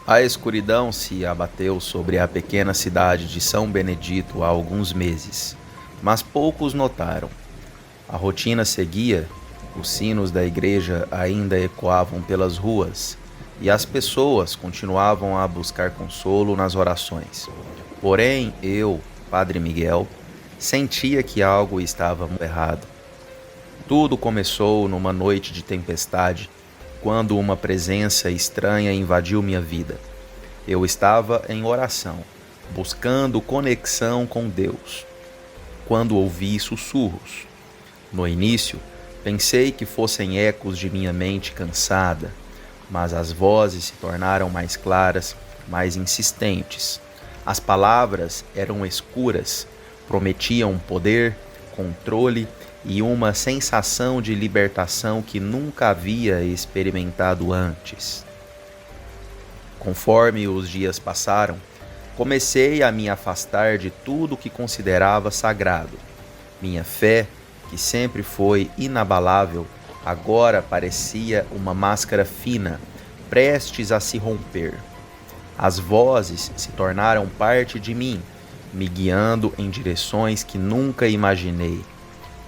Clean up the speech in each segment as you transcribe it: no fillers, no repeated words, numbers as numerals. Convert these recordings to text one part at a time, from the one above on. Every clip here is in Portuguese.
A escuridão se abateu sobre a pequena cidade de São Benedito há alguns meses, mas poucos notaram. A rotina seguia, os sinos da igreja ainda ecoavam pelas ruas e as pessoas continuavam a buscar consolo nas orações. Porém, eu, Padre Miguel, sentia que algo estava muito errado. Tudo começou numa noite de tempestade, quando uma presença estranha invadiu minha vida. Eu estava em oração, buscando conexão com Deus, quando ouvi sussurros. No início, pensei que fossem ecos de minha mente cansada, mas as vozes se tornaram mais claras, mais insistentes. As palavras eram escuras, prometiam poder, controle e uma sensação de libertação que nunca havia experimentado antes. Conforme os dias passaram, comecei a me afastar de tudo que considerava sagrado. Minha fé, que sempre foi inabalável, agora parecia uma máscara fina, prestes a se romper. As vozes se tornaram parte de mim, me guiando em direções que nunca imaginei.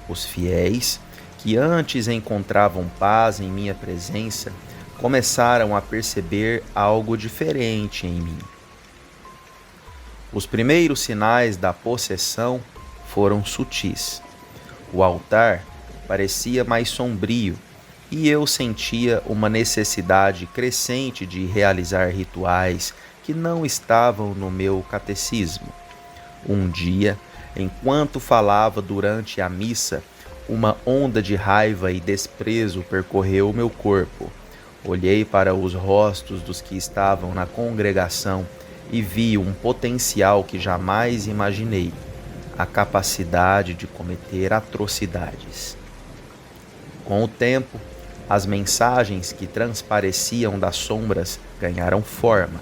Os fiéis, que antes encontravam paz em minha presença, começaram a perceber algo diferente em mim. Os primeiros sinais da possessão foram sutis. O altar parecia mais sombrio e eu sentia uma necessidade crescente de realizar rituais que não estavam no meu catecismo. Um dia, enquanto falava durante a missa, uma onda de raiva e desprezo percorreu meu corpo. Olhei para os rostos dos que estavam na congregação e vi um potencial que jamais imaginei: a capacidade de cometer atrocidades. Com o tempo, as mensagens que transpareciam das sombras ganharam forma.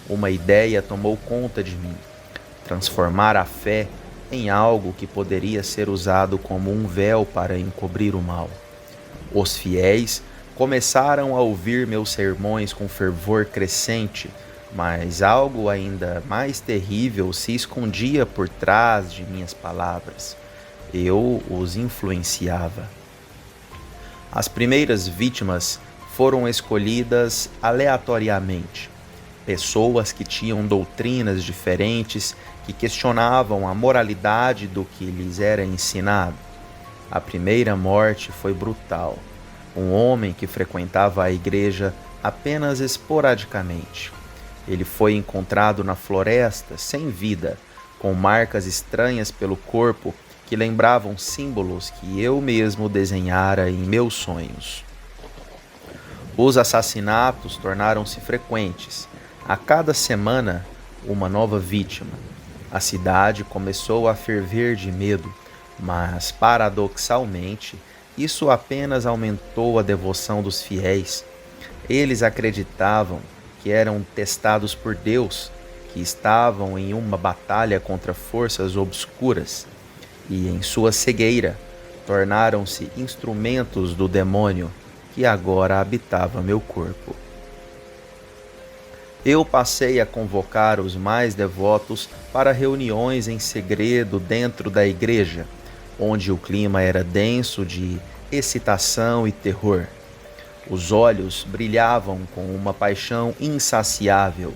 Uma ideia tomou conta de mim: transformar a fé em algo que poderia ser usado como um véu para encobrir o mal. Os fiéis começaram a ouvir meus sermões com fervor crescente, mas algo ainda mais terrível se escondia por trás de minhas palavras. Eu os influenciava. As primeiras vítimas foram escolhidas aleatoriamente. Pessoas que tinham doutrinas diferentes, que questionavam a moralidade do que lhes era ensinado. A primeira morte foi brutal. Um homem que frequentava a igreja apenas esporadicamente. Ele foi encontrado na floresta, sem vida, com marcas estranhas pelo corpo que lembravam símbolos que eu mesmo desenhara em meus sonhos. Os assassinatos tornaram-se frequentes. A cada semana, uma nova vítima. A cidade começou a ferver de medo, mas, paradoxalmente, isso apenas aumentou a devoção dos fiéis. Eles acreditavam que eram testados por Deus, que estavam em uma batalha contra forças obscuras, e em sua cegueira tornaram-se instrumentos do demônio que agora habitava meu corpo. Eu passei a convocar os mais devotos para reuniões em segredo dentro da igreja, onde o clima era denso de excitação e terror. Os olhos brilhavam com uma paixão insaciável,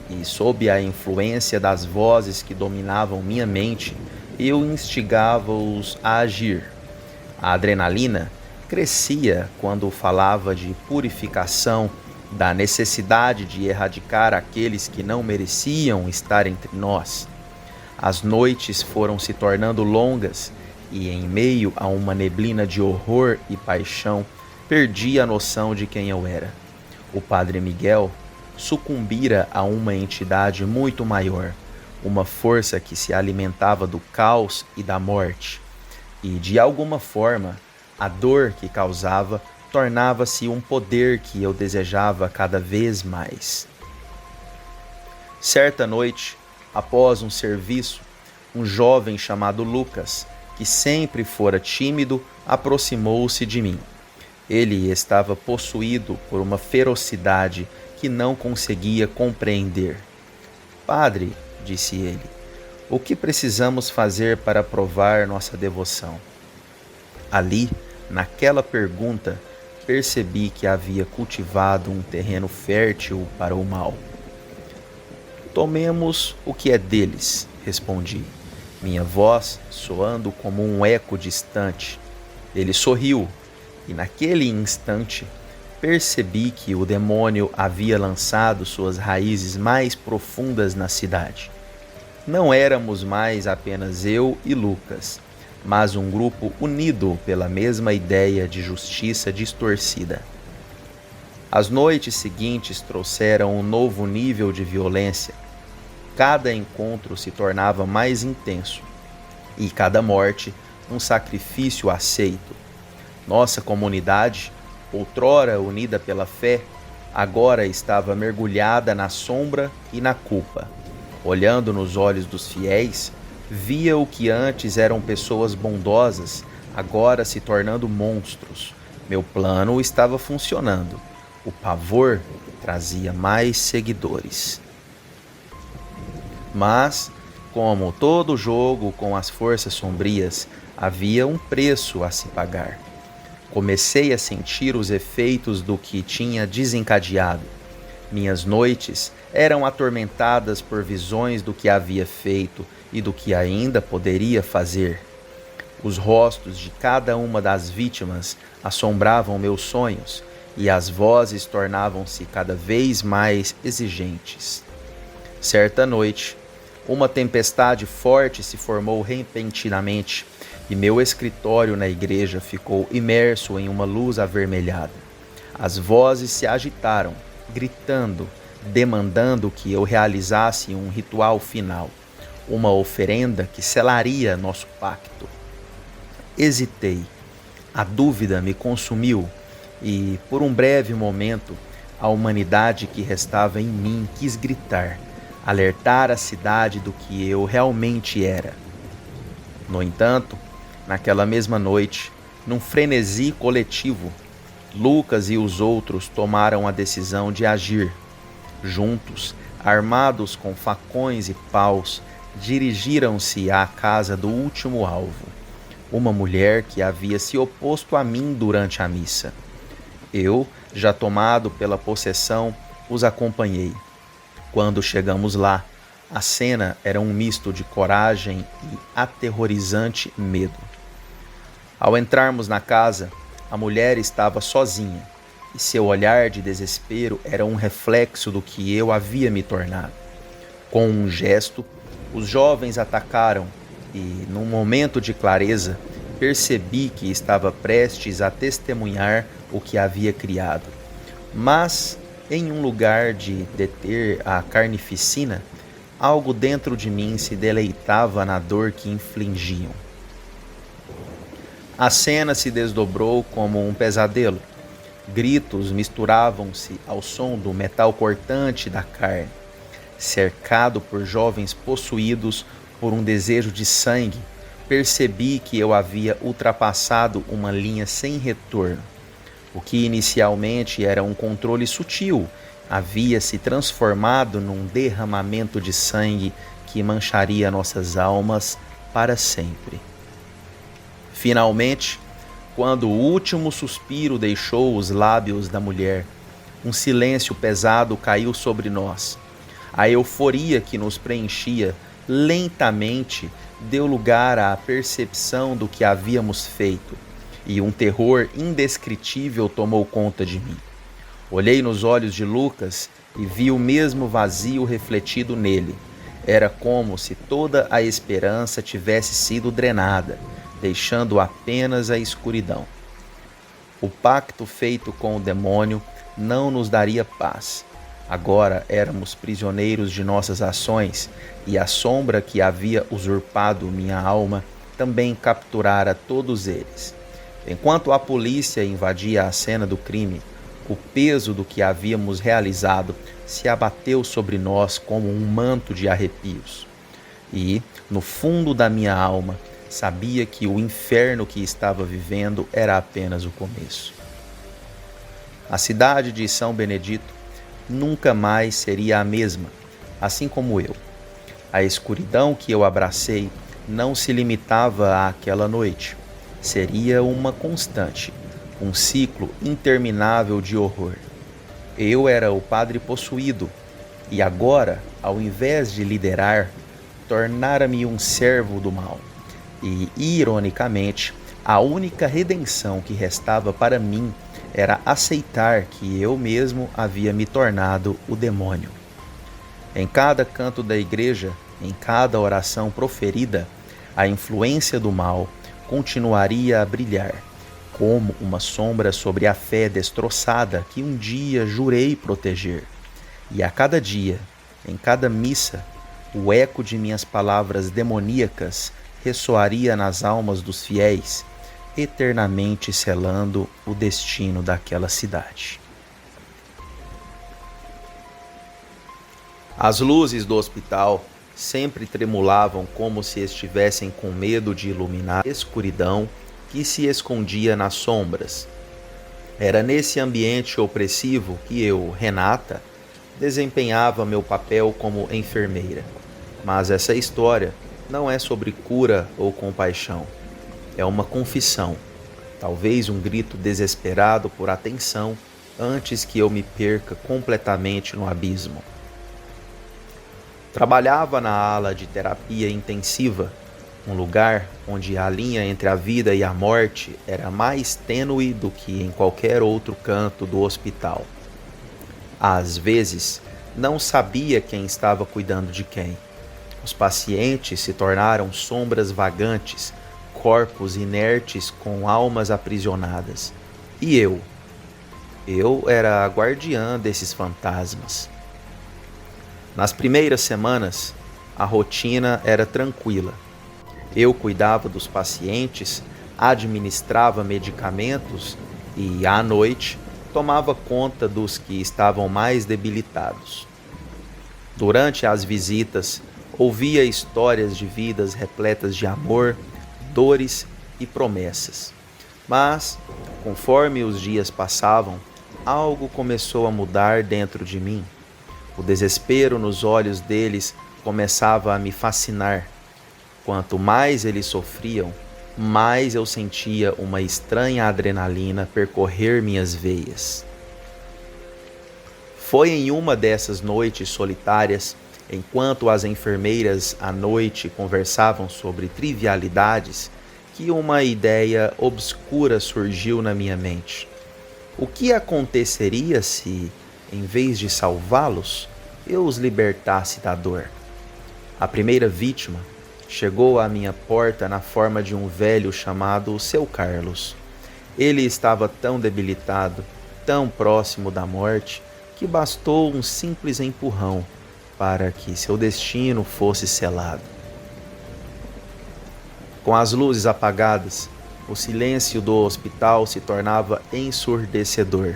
e sob a influência das vozes que dominavam minha mente, eu instigava-os a agir. A adrenalina crescia quando falava de purificação, da necessidade de erradicar aqueles que não mereciam estar entre nós. As noites foram se tornando longas e, em meio a uma neblina de horror e paixão, perdi a noção de quem eu era. O Padre Miguel sucumbira a uma entidade muito maior, uma força que se alimentava do caos e da morte. E, de alguma forma, a dor que causava tornava-se um poder que eu desejava cada vez mais. Certa noite, após um serviço, um jovem chamado Lucas, que sempre fora tímido, aproximou-se de mim. Ele estava possuído por uma ferocidade que não conseguia compreender. Padre, disse ele, o que precisamos fazer para provar nossa devoção? Ali, naquela pergunta, percebi que havia cultivado um terreno fértil para o mal. Tomemos o que é deles, respondi, minha voz soando como um eco distante. Ele sorriu, e naquele instante percebi que o demônio havia lançado suas raízes mais profundas na cidade. Não éramos mais apenas eu e Lucas, mas um grupo unido pela mesma ideia de justiça distorcida. As noites seguintes trouxeram um novo nível de violência. Cada encontro se tornava mais intenso, e cada morte um sacrifício aceito. Nossa comunidade, outrora unida pela fé, agora estava mergulhada na sombra e na culpa. Olhando nos olhos dos fiéis, via o que antes eram pessoas bondosas, agora se tornando monstros. Meu plano estava funcionando. O pavor trazia mais seguidores. Mas, como todo jogo com as forças sombrias, havia um preço a se pagar. Comecei a sentir os efeitos do que tinha desencadeado. Minhas noites eram atormentadas por visões do que havia feito e do que ainda poderia fazer. Os rostos de cada uma das vítimas assombravam meus sonhos e as vozes tornavam-se cada vez mais exigentes. Certa noite, uma tempestade forte se formou repentinamente e meu escritório na igreja ficou imerso em uma luz avermelhada. As vozes se agitaram, gritando, demandando que eu realizasse um ritual final, uma oferenda que selaria nosso pacto. Hesitei, a dúvida me consumiu e, por um breve momento, a humanidade que restava em mim quis gritar, alertar a cidade do que eu realmente era. No entanto, naquela mesma noite, num frenesi coletivo, Lucas e os outros tomaram a decisão de agir. Juntos, armados com facões e paus, dirigiram-se à casa do último alvo, uma mulher que havia se oposto a mim durante a missa. Eu, já tomado pela possessão, os acompanhei. Quando chegamos lá, a cena era um misto de coragem e aterrorizante medo. Ao entrarmos na casa, a mulher estava sozinha, e seu olhar de desespero era um reflexo do que eu havia me tornado. Com um gesto, os jovens atacaram e, num momento de clareza, percebi que estava prestes a testemunhar o que havia criado. Mas, em um lugar de deter a carnificina, algo dentro de mim se deleitava na dor que infligiam. A cena se desdobrou como um pesadelo. Gritos misturavam-se ao som do metal cortante da carne. Cercado por jovens possuídos por um desejo de sangue, percebi que eu havia ultrapassado uma linha sem retorno. O que inicialmente era um controle sutil havia se transformado num derramamento de sangue que mancharia nossas almas para sempre. Finalmente, quando o último suspiro deixou os lábios da mulher, um silêncio pesado caiu sobre nós. A euforia que nos preenchia lentamente deu lugar à percepção do que havíamos feito, e um terror indescritível tomou conta de mim. Olhei nos olhos de Lucas e vi o mesmo vazio refletido nele. Era como se toda a esperança tivesse sido drenada, deixando apenas a escuridão. O pacto feito com o demônio não nos daria paz. Agora éramos prisioneiros de nossas ações, e a sombra que havia usurpado minha alma também capturara todos eles. Enquanto a polícia invadia a cena do crime, o peso do que havíamos realizado se abateu sobre nós como um manto de arrepios. E, no fundo da minha alma, sabia que o inferno que estava vivendo era apenas o começo. A cidade de São Benedito nunca mais seria a mesma, assim como eu. A escuridão que eu abracei não se limitava àquela noite. Seria uma constante, um ciclo interminável de horror. Eu era o padre possuído, e agora, ao invés de liderar, tornara-me um servo do mal. E, ironicamente, a única redenção que restava para mim era aceitar que eu mesmo havia me tornado o demônio. Em cada canto da igreja, em cada oração proferida, a influência do mal continuaria a brilhar, como uma sombra sobre a fé destroçada que um dia jurei proteger. E a cada dia, em cada missa, o eco de minhas palavras demoníacas ressoaria nas almas dos fiéis, eternamente selando o destino daquela cidade. As luzes do hospital sempre tremulavam como se estivessem com medo de iluminar a escuridão que se escondia nas sombras. Era nesse ambiente opressivo que eu, Renata, desempenhava meu papel como enfermeira. Mas essa história não é sobre cura ou compaixão. É uma confissão, talvez um grito desesperado por atenção antes que eu me perca completamente no abismo. Trabalhava na ala de terapia intensiva, um lugar onde a linha entre a vida e a morte era mais tênue do que em qualquer outro canto do hospital. Às vezes, não sabia quem estava cuidando de quem. Os pacientes se tornaram sombras vagantes, corpos inertes com almas aprisionadas. E eu era a guardiã desses fantasmas. Nas primeiras semanas, a rotina era tranquila. Eu cuidava dos pacientes, administrava medicamentos e, à noite, tomava conta dos que estavam mais debilitados. Durante as visitas, ouvia histórias de vidas repletas de amor, dores e promessas. Mas, conforme os dias passavam, algo começou a mudar dentro de mim. O desespero nos olhos deles começava a me fascinar. Quanto mais eles sofriam, mais eu sentia uma estranha adrenalina percorrer minhas veias. Foi em uma dessas noites solitárias, enquanto as enfermeiras à noite conversavam sobre trivialidades, que uma ideia obscura surgiu na minha mente. O que aconteceria se, em vez de salvá-los, eu os libertasse da dor? A primeira vítima chegou à minha porta na forma de um velho chamado Seu Carlos. Ele estava tão debilitado, tão próximo da morte, que bastou um simples empurrão para que seu destino fosse selado. Com as luzes apagadas, o silêncio do hospital se tornava ensurdecedor.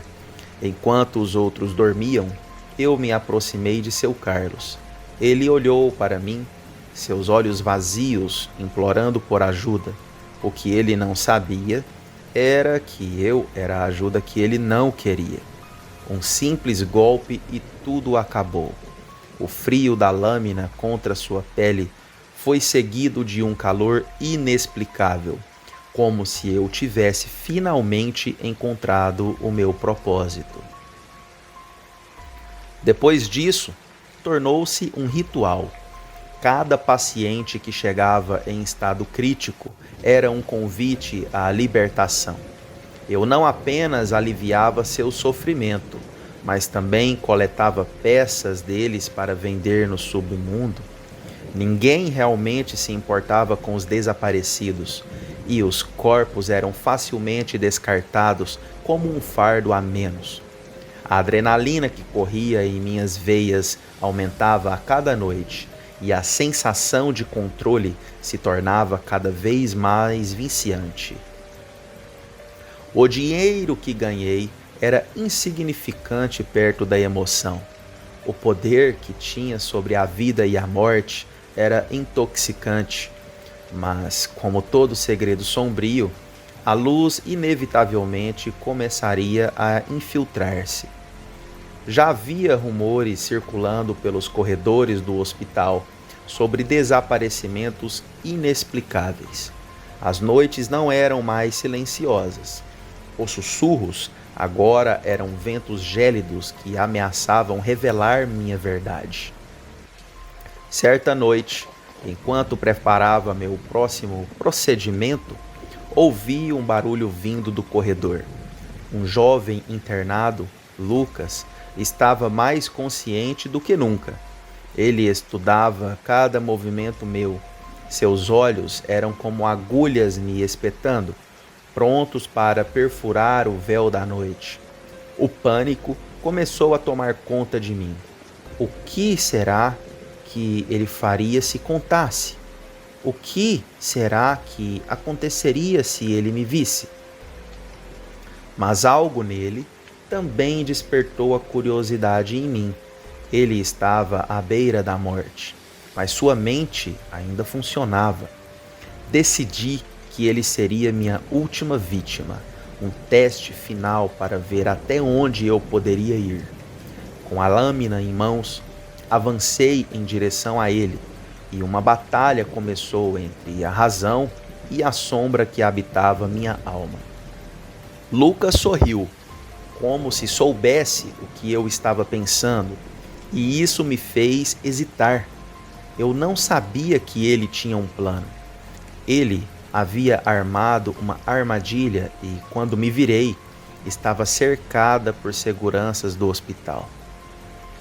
Enquanto os outros dormiam, eu me aproximei de Seu Carlos. Ele olhou para mim, seus olhos vazios, implorando por ajuda. O que ele não sabia era que eu era a ajuda que ele não queria. Um simples golpe e tudo acabou. O frio da lâmina contra sua pele foi seguido de um calor inexplicável, como se eu tivesse finalmente encontrado o meu propósito. Depois disso, tornou-se um ritual. Cada paciente que chegava em estado crítico era um convite à libertação. Eu não apenas aliviava seu sofrimento, mas também coletava peças deles para vender no submundo. Ninguém realmente se importava com os desaparecidos, e os corpos eram facilmente descartados como um fardo a menos. A adrenalina que corria em minhas veias aumentava a cada noite, e a sensação de controle se tornava cada vez mais viciante. O dinheiro que ganhei era insignificante perto da emoção. O poder que tinha sobre a vida e a morte era intoxicante, mas, como todo segredo sombrio, a luz inevitavelmente começaria a infiltrar-se. Já havia rumores circulando pelos corredores do hospital sobre desaparecimentos inexplicáveis. As noites não eram mais silenciosas. Os sussurros agora eram ventos gélidos que ameaçavam revelar minha verdade. Certa noite, enquanto preparava meu próximo procedimento, ouvi um barulho vindo do corredor. Um jovem internado, Lucas, estava mais consciente do que nunca. Ele estudava cada movimento meu. Seus olhos eram como agulhas me espetando, prontos para perfurar o véu da noite. O pânico começou a tomar conta de mim. O que será que ele faria se contasse? O que será que aconteceria se ele me visse? Mas algo nele também despertou a curiosidade em mim. Ele estava à beira da morte, mas sua mente ainda funcionava. Decidi que ele seria minha última vítima, um teste final para ver até onde eu poderia ir. Com a lâmina em mãos, avancei em direção a ele, e uma batalha começou entre a razão e a sombra que habitava minha alma. Lucas sorriu, como se soubesse o que eu estava pensando, e isso me fez hesitar. Eu não sabia que ele tinha um plano. Ele havia armado uma armadilha e, quando me virei, estava cercada por seguranças do hospital.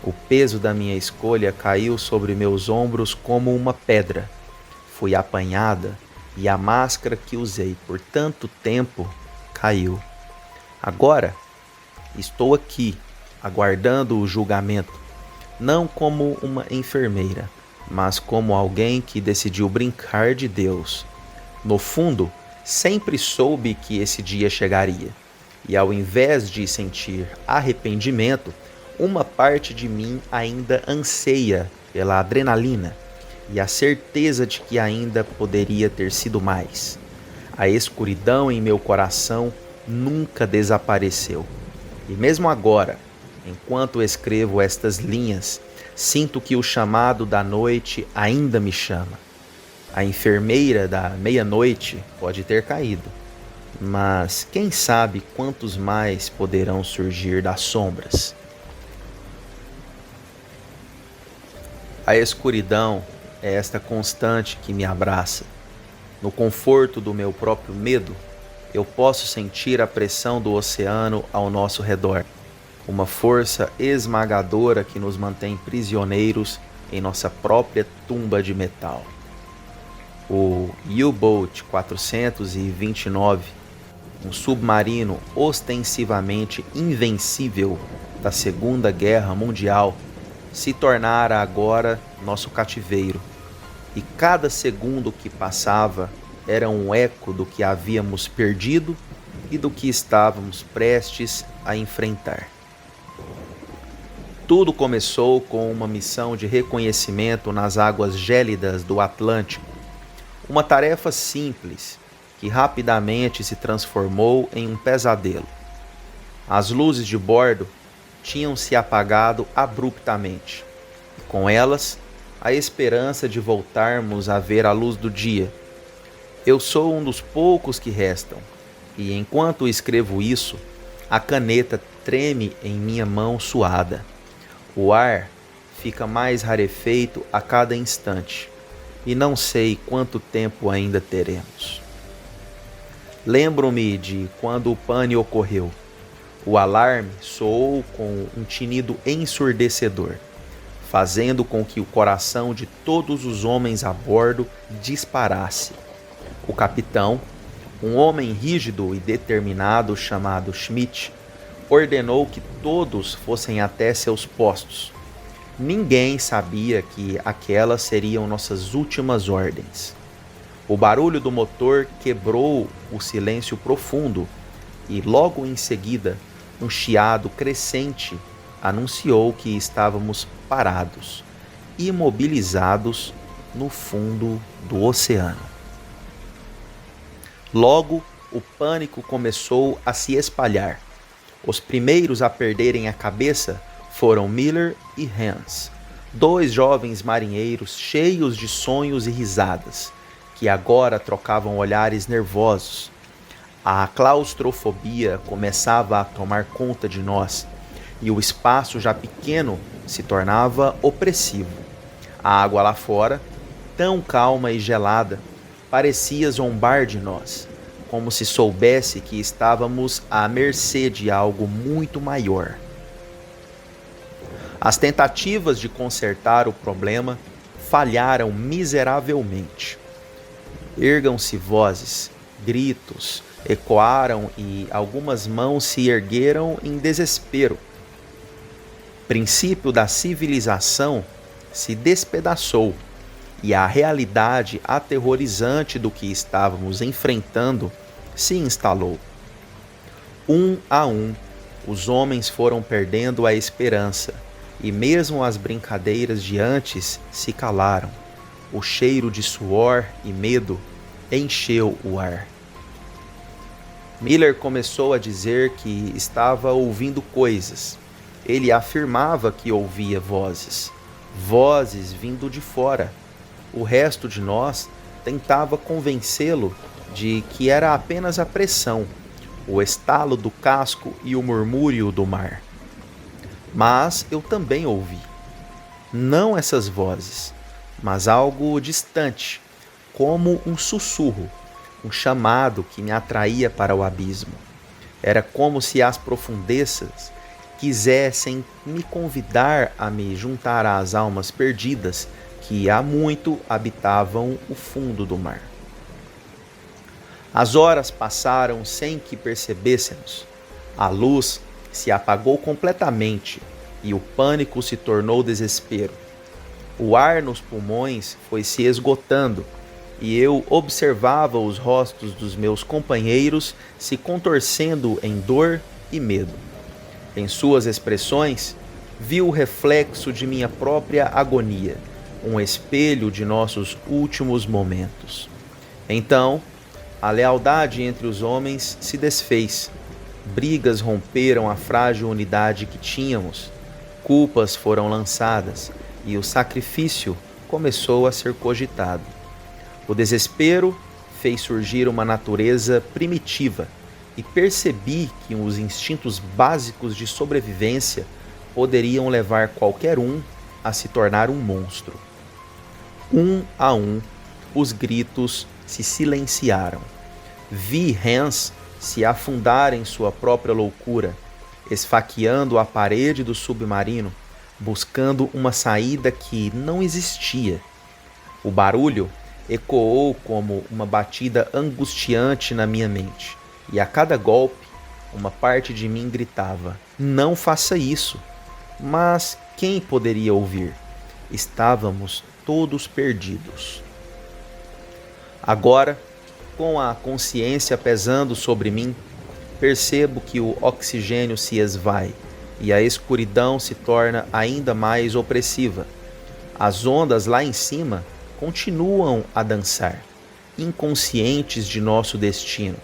O peso da minha escolha caiu sobre meus ombros como uma pedra. Fui apanhada e a máscara que usei por tanto tempo caiu. Agora, estou aqui, aguardando o julgamento, não como uma enfermeira, mas como alguém que decidiu brincar de Deus. No fundo, sempre soube que esse dia chegaria, e ao invés de sentir arrependimento, uma parte de mim ainda anseia pela adrenalina e a certeza de que ainda poderia ter sido mais. A escuridão em meu coração nunca desapareceu. E mesmo agora, enquanto escrevo estas linhas, sinto que o chamado da noite ainda me chama. A enfermeira da meia-noite pode ter caído, mas quem sabe quantos mais poderão surgir das sombras? A escuridão é esta constante que me abraça. No conforto do meu próprio medo, eu posso sentir a pressão do oceano ao nosso redor, uma força esmagadora que nos mantém prisioneiros em nossa própria tumba de metal. O U-Boat 429, um submarino ostensivamente invencível da Segunda Guerra Mundial, se tornara agora nosso cativeiro, e cada segundo que passava era um eco do que havíamos perdido e do que estávamos prestes a enfrentar. Tudo começou com uma missão de reconhecimento nas águas gélidas do Atlântico, uma tarefa simples que rapidamente se transformou em um pesadelo. As luzes de bordo tinham se apagado abruptamente, e com elas a esperança de voltarmos a ver a luz do dia. Eu sou um dos poucos que restam, e enquanto escrevo isso, a caneta treme em minha mão suada. O ar fica mais rarefeito a cada instante, e não sei quanto tempo ainda teremos. Lembro-me de quando o pane ocorreu. O alarme soou com um tinido ensurdecedor, fazendo com que o coração de todos os homens a bordo disparasse. O capitão, um homem rígido e determinado chamado Schmidt, ordenou que todos fossem até seus postos. Ninguém sabia que aquelas seriam nossas últimas ordens. O barulho do motor quebrou o silêncio profundo e logo em seguida um chiado crescente anunciou que estávamos parados, imobilizados no fundo do oceano. Logo, o pânico começou a se espalhar. Os primeiros a perderem a cabeça foram Miller e Hans, dois jovens marinheiros cheios de sonhos e risadas, que agora trocavam olhares nervosos. A claustrofobia começava a tomar conta de nós, e o espaço já pequeno se tornava opressivo. A água lá fora, tão calma e gelada, parecia zombar de nós, como se soubesse que estávamos à mercê de algo muito maior. As tentativas de consertar o problema falharam miseravelmente. Ergam-se vozes, gritos, ecoaram e algumas mãos se ergueram em desespero. O princípio da civilização se despedaçou e a realidade aterrorizante do que estávamos enfrentando se instalou. Um a um, os homens foram perdendo a esperança e mesmo as brincadeiras de antes se calaram. O cheiro de suor e medo encheu o ar. Miller começou a dizer que estava ouvindo coisas. Ele afirmava que ouvia vozes vindo de fora. O resto de nós tentava convencê-lo de que era apenas a pressão, o estalo do casco e o murmúrio do mar. Mas eu também ouvi. Não essas vozes, mas algo distante, como um sussurro, um chamado que me atraía para o abismo. Era como se as profundezas quisessem me convidar a me juntar às almas perdidas que há muito habitavam o fundo do mar. As horas passaram sem que percebêssemos. A luz se apagou completamente e o pânico se tornou desespero. O ar nos pulmões foi se esgotando e eu observava os rostos dos meus companheiros se contorcendo em dor e medo. Em suas expressões, vi o reflexo de minha própria agonia, um espelho de nossos últimos momentos. Então, a lealdade entre os homens se desfez. Brigas romperam a frágil unidade que tínhamos, culpas foram lançadas e o sacrifício começou a ser cogitado. O desespero fez surgir uma natureza primitiva e percebi que os instintos básicos de sobrevivência poderiam levar qualquer um a se tornar um monstro. Um a um, os gritos se silenciaram. Vi Hans se afundar em sua própria loucura, esfaqueando a parede do submarino, buscando uma saída que não existia. O barulho ecoou como uma batida angustiante na minha mente, e a cada golpe, uma parte de mim gritava: "Não faça isso!" Mas quem poderia ouvir? Estávamos todos perdidos. Agora, com a consciência pesando sobre mim, percebo que o oxigênio se esvai e a escuridão se torna ainda mais opressiva. As ondas lá em cima continuam a dançar, inconscientes de nosso destino.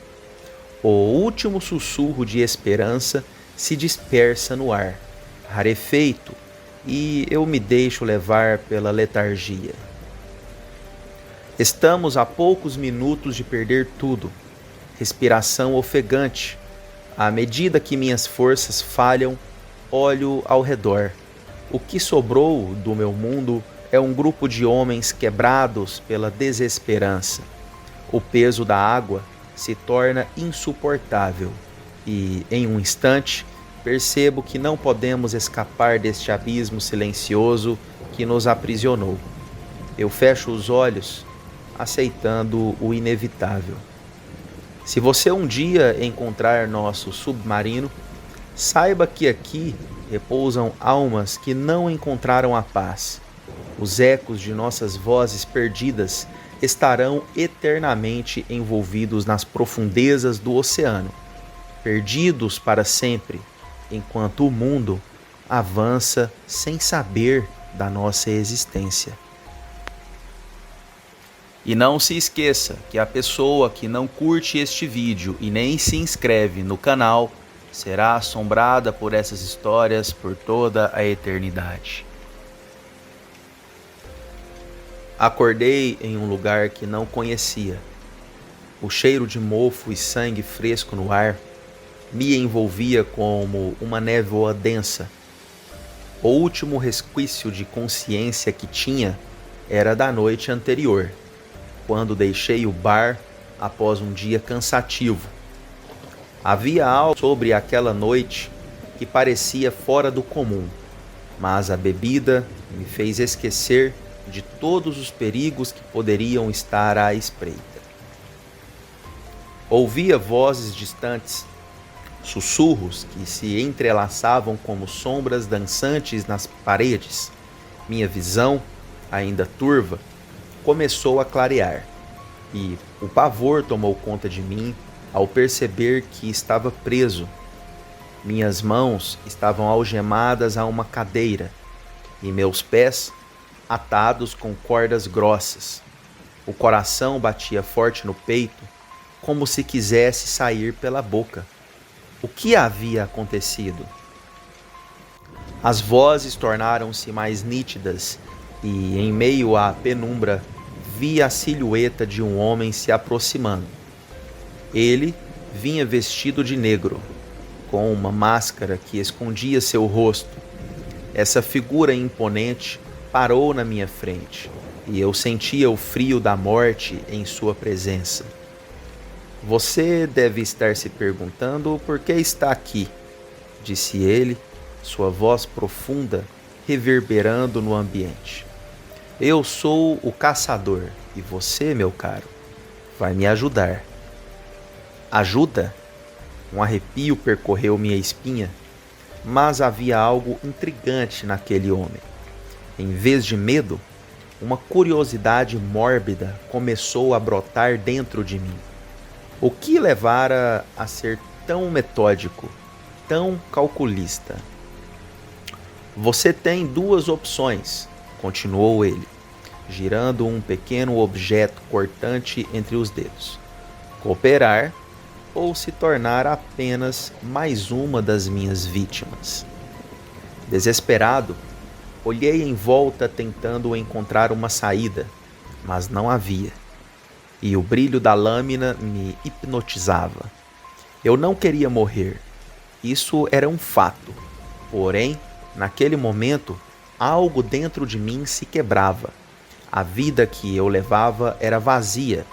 O último sussurro de esperança se dispersa no ar, rarefeito, e eu me deixo levar pela letargia. Estamos a poucos minutos de perder tudo. Respiração ofegante. À medida que minhas forças falham, olho ao redor. O que sobrou do meu mundo é um grupo de homens quebrados pela desesperança. O peso da água se torna insuportável e, em um instante, percebo que não podemos escapar deste abismo silencioso que nos aprisionou. Eu fecho os olhos, aceitando o inevitável. Se você um dia encontrar nosso submarino, saiba que aqui repousam almas que não encontraram a paz. Os ecos de nossas vozes perdidas estarão eternamente envolvidos nas profundezas do oceano, perdidos para sempre, enquanto o mundo avança sem saber da nossa existência. E não se esqueça que a pessoa que não curte este vídeo e nem se inscreve no canal será assombrada por essas histórias por toda a eternidade. Acordei em um lugar que não conhecia. O cheiro de mofo e sangue fresco no ar me envolvia como uma névoa densa. O último resquício de consciência que tinha era da noite anterior, quando deixei o bar após um dia cansativo. Havia algo sobre aquela noite que parecia fora do comum, mas a bebida me fez esquecer de todos os perigos que poderiam estar à espreita. Ouvia vozes distantes, sussurros que se entrelaçavam como sombras dançantes nas paredes. Minha visão, ainda turva, começou a clarear, e o pavor tomou conta de mim ao perceber que estava preso. Minhas mãos estavam algemadas a uma cadeira e meus pés atados com cordas grossas. O coração batia forte no peito, como se quisesse sair pela boca. O que havia acontecido? As vozes tornaram-se mais nítidas e, em meio à penumbra, vi a silhueta de um homem se aproximando. Ele vinha vestido de negro, com uma máscara que escondia seu rosto. Essa figura imponente parou na minha frente e eu sentia o frio da morte em sua presença. Você deve estar se perguntando por que está aqui, disse ele, sua voz profunda reverberando no ambiente. Eu sou o caçador e você, meu caro, vai me ajudar. Ajuda? Um arrepio percorreu minha espinha, mas havia algo intrigante naquele homem. Em vez de medo, uma curiosidade mórbida começou a brotar dentro de mim. O que levara a ser tão metódico, tão calculista? Você tem duas opções, continuou ele, girando um pequeno objeto cortante entre os dedos: cooperar ou se tornar apenas mais uma das minhas vítimas. Desesperado, olhei em volta tentando encontrar uma saída, mas não havia. E o brilho da lâmina me hipnotizava. Eu não queria morrer. Isso era um fato. Porém, naquele momento, algo dentro de mim se quebrava. A vida que eu levava era vazia.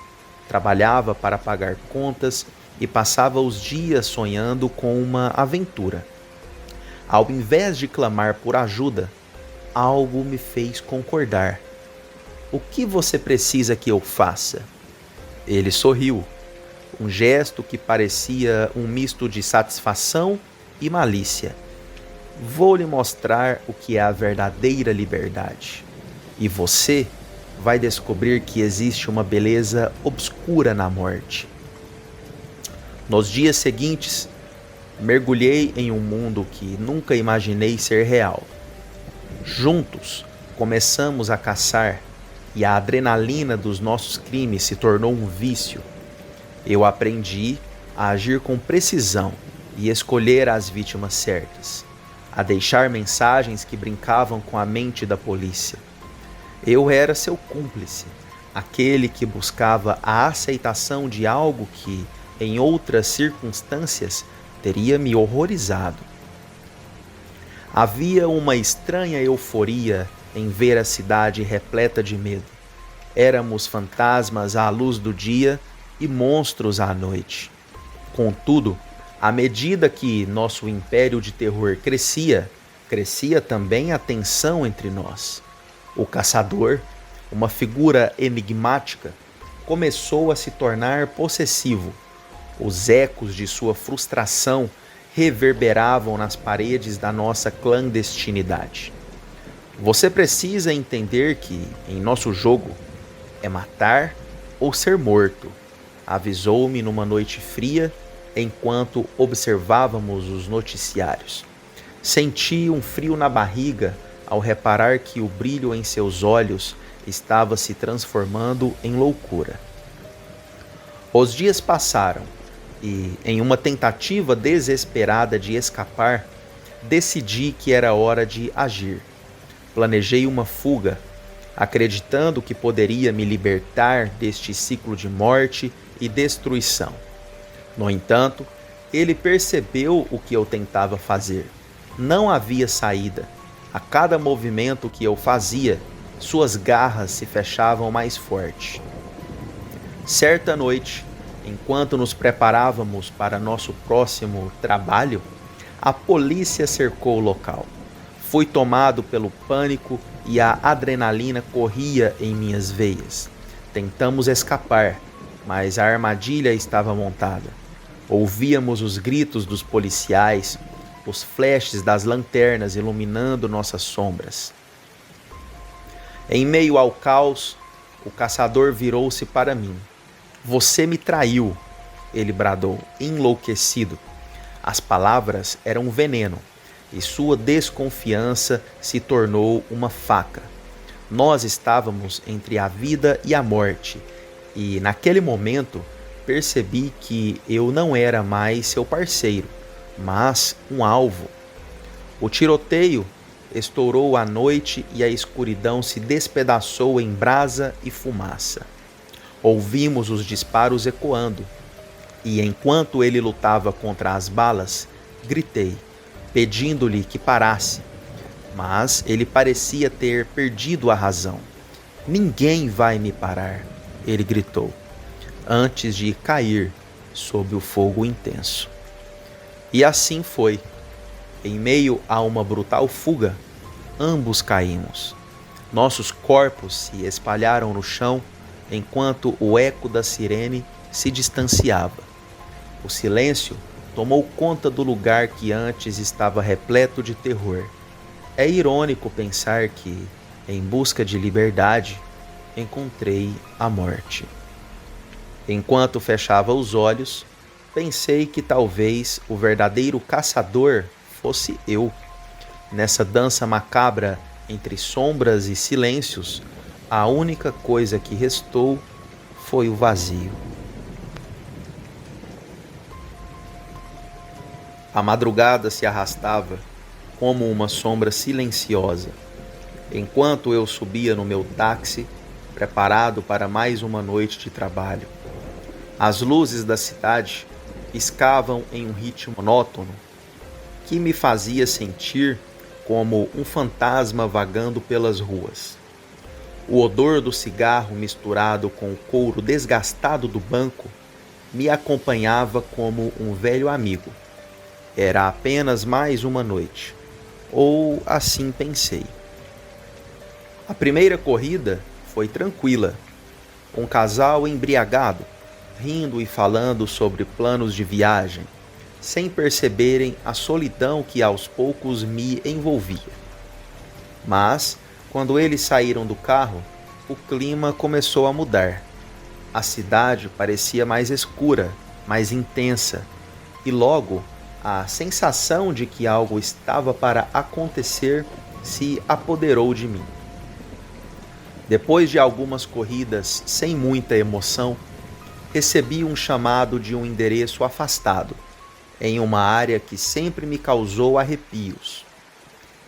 Trabalhava para pagar contas e passava os dias sonhando com uma aventura. Ao invés de clamar por ajuda, algo me fez concordar. O que você precisa que eu faça? Ele sorriu, um gesto que parecia um misto de satisfação e malícia. Vou lhe mostrar o que é a verdadeira liberdade. E você vai descobrir que existe uma beleza obscura na morte. Nos dias seguintes, mergulhei em um mundo que nunca imaginei ser real. Juntos, começamos a caçar e a adrenalina dos nossos crimes se tornou um vício. Eu aprendi a agir com precisão e escolher as vítimas certas, a deixar mensagens que brincavam com a mente da polícia. Eu era seu cúmplice, aquele que buscava a aceitação de algo que, em outras circunstâncias, teria me horrorizado. Havia uma estranha euforia em ver a cidade repleta de medo. Éramos fantasmas à luz do dia e monstros à noite. Contudo, à medida que nosso império de terror crescia, crescia também a tensão entre nós. O caçador, uma figura enigmática, começou a se tornar possessivo. Os ecos de sua frustração reverberavam nas paredes da nossa clandestinidade. Você precisa entender que, em nosso jogo, é matar ou ser morto, avisou-me numa noite fria enquanto observávamos os noticiários. Senti um frio na barriga ao reparar que o brilho em seus olhos estava se transformando em loucura. Os dias passaram e, em uma tentativa desesperada de escapar, decidi que era hora de agir. Planejei uma fuga, acreditando que poderia me libertar deste ciclo de morte e destruição. No entanto, ele percebeu o que eu tentava fazer. Não havia saída. A cada movimento que eu fazia, suas garras se fechavam mais forte. Certa noite, enquanto nos preparávamos para nosso próximo trabalho, a polícia cercou o local. Fui tomado pelo pânico e a adrenalina corria em minhas veias. Tentamos escapar, mas a armadilha estava montada. Ouvíamos os gritos dos policiais, os flashes das lanternas iluminando nossas sombras. Em meio ao caos, o caçador virou-se para mim. "Você me traiu", ele bradou, enlouquecido. As palavras eram veneno, e sua desconfiança se tornou uma faca. Nós estávamos entre a vida e a morte, e naquele momento percebi que eu não era mais seu parceiro, mas um alvo. O tiroteio estourou à noite e a escuridão se despedaçou em brasa e fumaça. Ouvimos os disparos ecoando, e enquanto ele lutava contra as balas, gritei, pedindo-lhe que parasse. Mas ele parecia ter perdido a razão. "Ninguém vai me parar", ele gritou, antes de cair sob o fogo intenso. E assim foi. Em meio a uma brutal fuga, ambos caímos. Nossos corpos se espalharam no chão enquanto o eco da sirene se distanciava. O silêncio tomou conta do lugar que antes estava repleto de terror. É irônico pensar que, em busca de liberdade, encontrei a morte. Enquanto fechava os olhos, pensei que talvez o verdadeiro caçador fosse eu. Nessa dança macabra entre sombras e silêncios, a única coisa que restou foi o vazio. A madrugada se arrastava como uma sombra silenciosa, enquanto eu subia no meu táxi, preparado para mais uma noite de trabalho. As luzes da cidade piscavam em um ritmo monótono que me fazia sentir como um fantasma vagando pelas ruas. O odor do cigarro misturado com o couro desgastado do banco me acompanhava como um velho amigo. Era apenas mais uma noite, ou assim pensei. A primeira corrida foi tranquila. Um casal embriagado, rindo e falando sobre planos de viagem, sem perceberem a solidão que aos poucos me envolvia. Mas, quando eles saíram do carro, o clima começou a mudar. A cidade parecia mais escura, mais intensa, e logo a sensação de que algo estava para acontecer se apoderou de mim. Depois de algumas corridas sem muita emoção, recebi um chamado de um endereço afastado, em uma área que sempre me causou arrepios.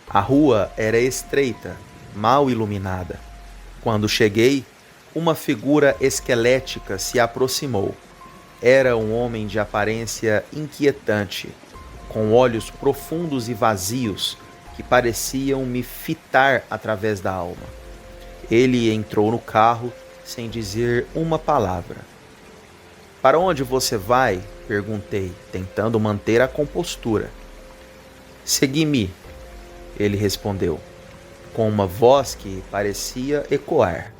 A rua era estreita, mal iluminada. Quando cheguei, uma figura esquelética se aproximou. Era um homem de aparência inquietante, com olhos profundos e vazios que pareciam me fitar através da alma. Ele entrou no carro sem dizer uma palavra. "Para onde você vai?" perguntei, tentando manter a compostura. "Segui-me", ele respondeu, com uma voz que parecia ecoar.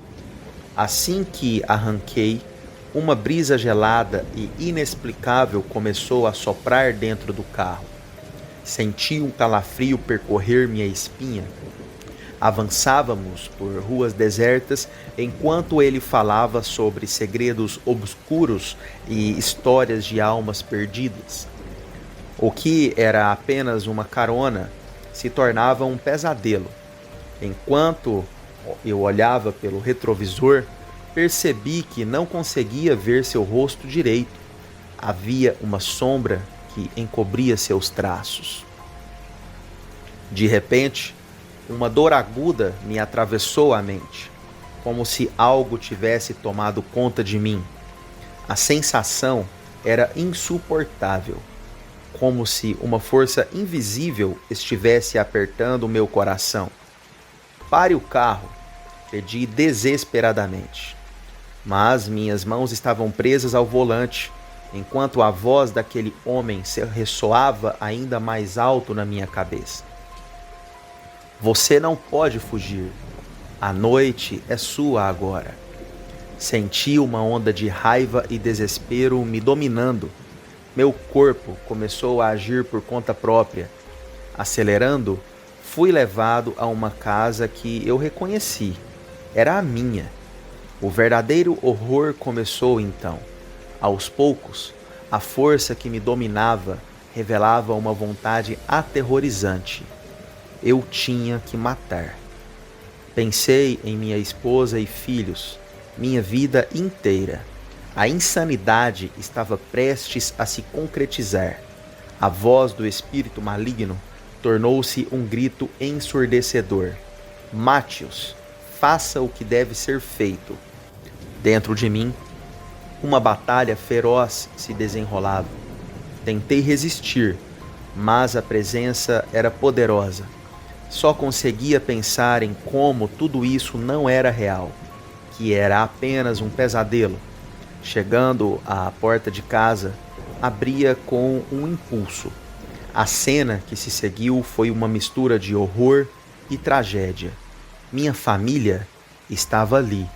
Assim que arranquei, uma brisa gelada e inexplicável começou a soprar dentro do carro. Senti um calafrio percorrer minha espinha. Avançávamos por ruas desertas enquanto ele falava sobre segredos obscuros e histórias de almas perdidas. O que era apenas uma carona se tornava um pesadelo. Enquanto eu olhava pelo retrovisor, percebi que não conseguia ver seu rosto direito. Havia uma sombra que encobria seus traços. De repente, uma dor aguda me atravessou a mente, como se algo tivesse tomado conta de mim. A sensação era insuportável, como se uma força invisível estivesse apertando o meu coração. Pare o carro, pedi desesperadamente. Mas minhas mãos estavam presas ao volante, enquanto a voz daquele homem ressoava ainda mais alto na minha cabeça. Você não pode fugir. A noite é sua agora. Senti uma onda de raiva e desespero me dominando. Meu corpo começou a agir por conta própria. Acelerando, fui levado a uma casa que eu reconheci. Era a minha. O verdadeiro horror começou então. Aos poucos, a força que me dominava revelava uma vontade aterrorizante. Eu tinha que matar. Pensei em minha esposa e filhos, minha vida inteira. A insanidade estava prestes a se concretizar. A voz do espírito maligno tornou-se um grito ensurdecedor. Mate-os, faça o que deve ser feito. Dentro de mim, uma batalha feroz se desenrolava. Tentei resistir, mas a presença era poderosa. Só conseguia pensar em como tudo isso não era real, que era apenas um pesadelo. Chegando à porta de casa, abria com um impulso. A cena que se seguiu foi uma mistura de horror e tragédia. Minha família estava ali,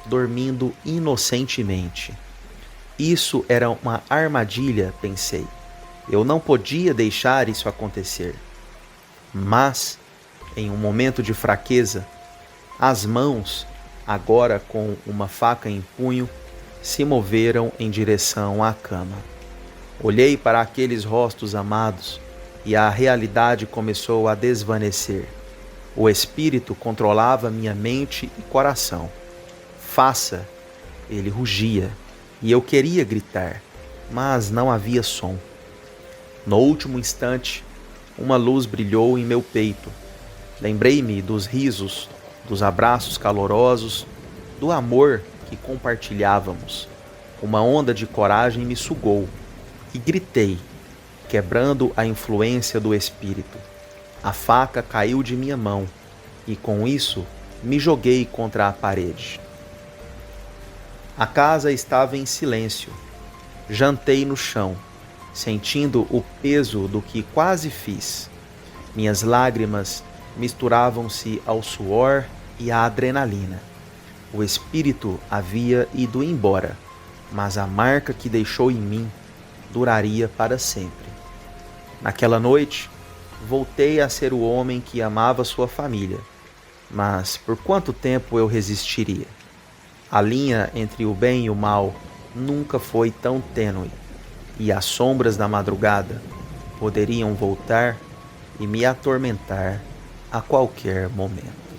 dormindo inocentemente. Isso era uma armadilha, pensei. Eu não podia deixar isso acontecer. Mas, em um momento de fraqueza, as mãos, agora com uma faca em punho, se moveram em direção à cama. Olhei para aqueles rostos amados e a realidade começou a desvanecer. O espírito controlava minha mente e coração. Faça, ele rugia, e eu queria gritar, mas não havia som. No último instante, uma luz brilhou em meu peito. Lembrei-me dos risos, dos abraços calorosos, do amor que compartilhávamos. Uma onda de coragem me sugou e gritei, quebrando a influência do espírito. A faca caiu de minha mão e, com isso, me joguei contra a parede. A casa estava em silêncio. Jantei no chão, sentindo o peso do que quase fiz. Minhas lágrimas misturavam-se ao suor e à adrenalina. O espírito havia ido embora, mas a marca que deixou em mim duraria para sempre. Naquela noite, voltei a ser o homem que amava sua família, mas por quanto tempo eu resistiria? A linha entre o bem e o mal nunca foi tão tênue, e as sombras da madrugada poderiam voltar e me atormentar a qualquer momento.